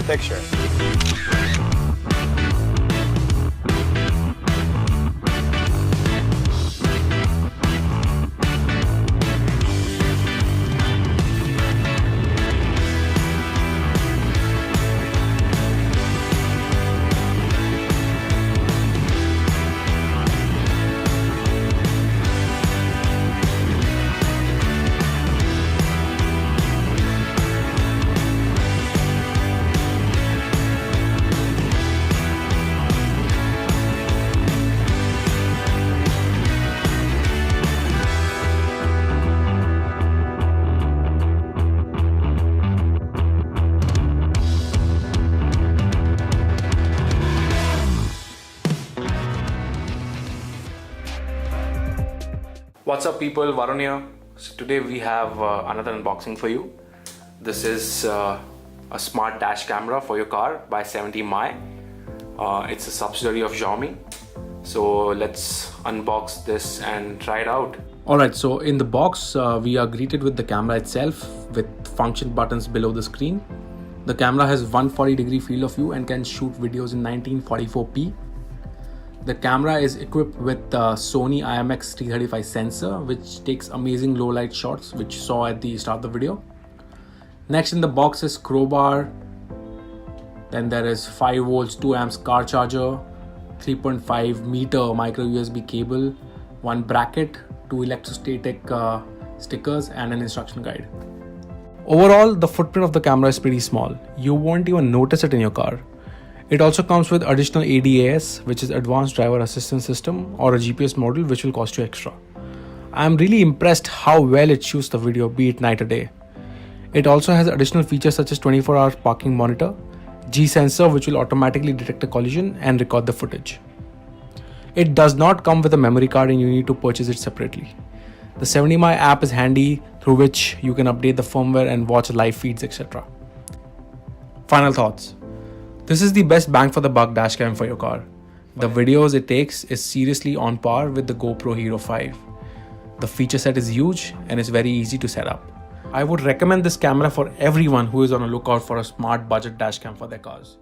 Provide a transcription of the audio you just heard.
picture. What's up people, Varun here. So today we have another unboxing for you. This is a smart dash camera for your car by 70mi. It's a subsidiary of Xiaomi. So let's unbox this and try it out. Alright, so in the box we are greeted with the camera itself with function buttons below the screen. The camera has 140-degree field of view and can shoot videos in 1944p. The camera is equipped with SONY IMX335 sensor, which takes amazing low light shots, which you saw at the start of the video. Next in the box is crowbar. Then there is 5 volts 2 amps car charger, 3.5 meter micro USB cable, 1 bracket, 2 electrostatic stickers and an instruction guide. Overall, the footprint of the camera is pretty small. You won't even notice it in your car. It also comes with additional ADAS, which is Advanced Driver Assistance System, or a GPS module, which will cost you extra. I am really impressed how well it shoots the video, be it night or day. It also has additional features such as 24-hour parking monitor, G sensor, which will automatically detect a collision and record the footage. It does not come with a memory card and you need to purchase it separately. The 70mi app is handy, through which you can update the firmware and watch live feeds, etc. Final thoughts. This is the best bang for the buck dashcam for your car. The videos it takes is seriously on par with the GoPro Hero 5. The feature set is huge and is very easy to set up. I would recommend this camera for everyone who is on a lookout for a smart budget dashcam for their cars.